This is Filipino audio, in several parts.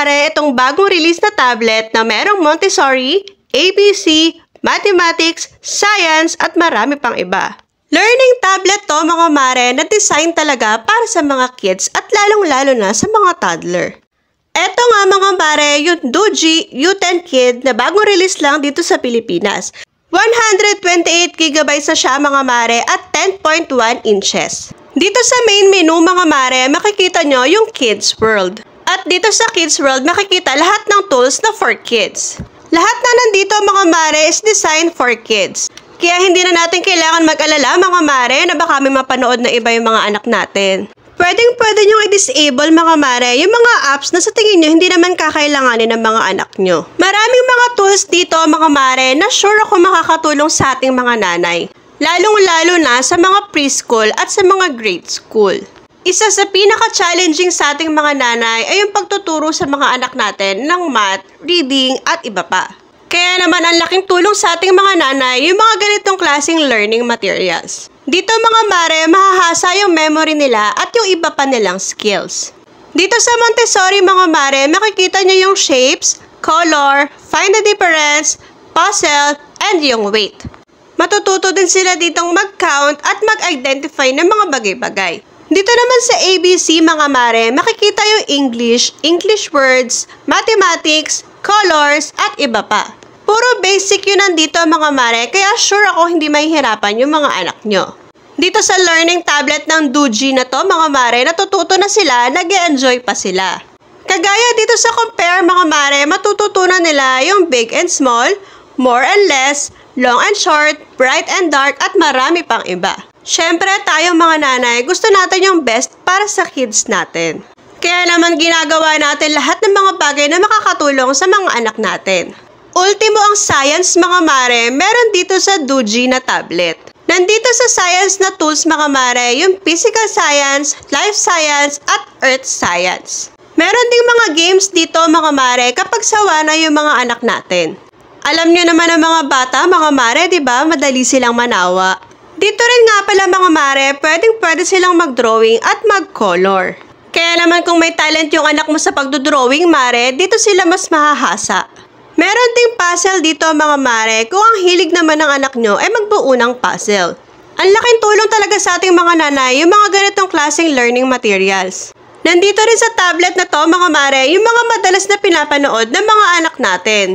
mare itong bagong release na tablet na merong Montessori, ABC, Mathematics, Science at marami pang iba. Learning tablet to mga mare na design talaga para sa mga kids at lalong-lalo na sa mga toddler. Eto nga mga mare yung Doogee U10 Kid na bagong release lang dito sa Pilipinas. 128GB na siya mga mare at 10.1 inches. Dito sa main menu mga mare, makikita nyo yung Kids World. At dito sa Kids World, makikita lahat ng tools na for kids. Lahat na nandito mga mare is designed for kids. Kaya hindi na natin kailangan mag-alala mga mare na baka may mapanood na iba yung mga anak natin. Pwede nyo i-disable mga mare yung mga apps na sa tingin nyo hindi naman kakailanganin ng mga anak nyo. Maraming mga tools dito mga mare na sure ako makakatulong sa ating mga nanay. Lalong-lalo na sa mga preschool at sa mga grade school. Isa sa pinaka-challenging sa ating mga nanay ay yung pagtuturo sa mga anak natin ng math, reading at iba pa. Kaya naman ang laking tulong sa ating mga nanay yung mga ganitong klaseng learning materials. Dito mga mare, mahahasa yung memory nila at yung iba pa nilang skills. Dito sa Montessori mga mare, makikita nyo yung shapes, color, find the difference, puzzle, and yung weight. Matututo din sila ditong mag-count at mag-identify ng mga bagay-bagay. Dito naman sa ABC mga mare, makikita yung English, English words, mathematics, colors, at iba pa. Puro basic yun nandito mga mare, kaya sure ako hindi mahihirapan yung mga anak nyo. Dito sa learning tablet ng Doogee na to mga mare, natututo na sila, nag-e-enjoy pa sila. Kagaya dito sa compare mga mare, matututunan nila yung big and small, more and less, long and short, bright and dark, at marami pang iba. Syempre tayong mga nanay, gusto natin yung best para sa kids natin. Kaya naman ginagawa natin lahat ng mga bagay na makakatulong sa mga anak natin. Ultimo ang science mga mare, meron dito sa Doogee na tablet. Nandito sa science na tools mga mare, yung physical science, life science, at earth science. Meron ding mga games dito mga mare kapag sawa na yung mga anak natin. Alam nyo naman ang mga bata, mga mare, di ba? Madali silang manawa. Dito rin nga pala mga mare, pwede silang mag-drawing at mag-color. Kaya naman kung may talent yung anak mo sa pagdodrawing, mare, dito sila mas mahahasa. Meron ding puzzle dito mga mare, kung ang hilig naman ng anak nyo ay magbuo ng puzzle. Ang laking tulong talaga sa ating mga nanay yung mga ganitong klaseng learning materials. Nandito rin sa tablet na to mga mare, yung mga madalas na pinapanood ng mga anak natin.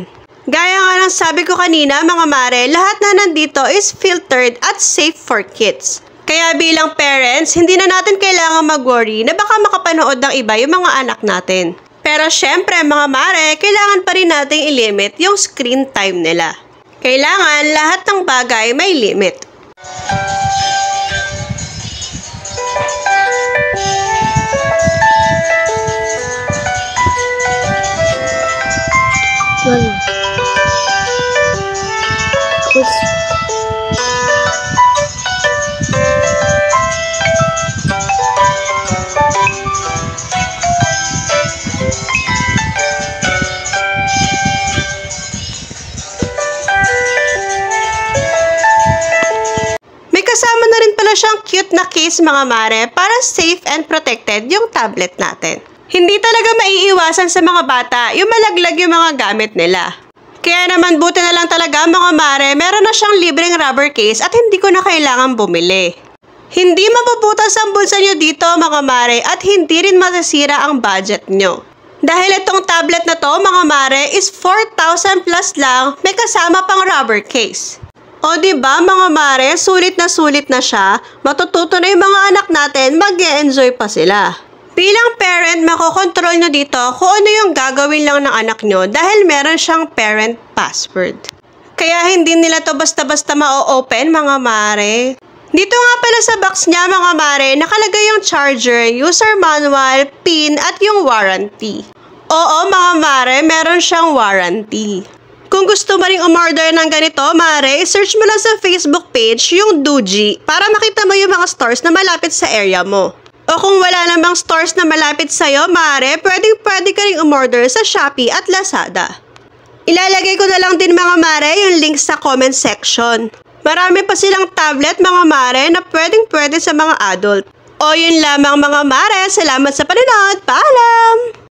Gaya nga ng sabi ko kanina mga mare, lahat na nandito is filtered at safe for kids. Kaya bilang parents, hindi na natin kailangan mag-worry na baka makapanood ng iba yung mga anak natin. Pero syempre mga mare, kailangan pa rin nating i-limit yung screen time nila. Kailangan lahat ng bagay may limit. Kasama na rin pala siyang cute na case mga mare para safe and protected yung tablet natin. Hindi talaga maiiwasan sa mga bata yung malaglag yung mga gamit nila. Kaya naman buti na lang talaga mga mare, meron na siyang libreng rubber case at hindi ko na kailangan bumili. Hindi mapuputas ang bulsa nyo dito mga mare at hindi rin masasira ang budget nyo. Dahil itong tablet na to mga mare is 4,000 plus lang, may kasama pang rubber case. O diba mga mare, sulit na siya, matututo na yung mga anak natin, mag-e-enjoy pa sila. Bilang parent, makokontrol nyo dito kung ano yung gagawin lang ng anak nyo dahil meron siyang parent password. Kaya hindi nila to basta-basta ma-open mga mare. Dito nga pala sa box niya mga mare, nakalagay yung charger, user manual, pin at yung warranty. Oo mga mare, meron siyang warranty. Kung gusto mo ring umorder ng ganito, mare, search mo lang sa Facebook page yung Doogee para makita mo yung mga stores na malapit sa area mo. O kung wala namang stores na malapit sa'yo, mare, pwede ka ring umorder sa Shopee at Lazada. Ilalagay ko na lang din mga mare yung link sa comment section. Marami pa silang tablet mga mare na pwede sa mga adult. O yun lamang mga mare, salamat sa panonood, paalam!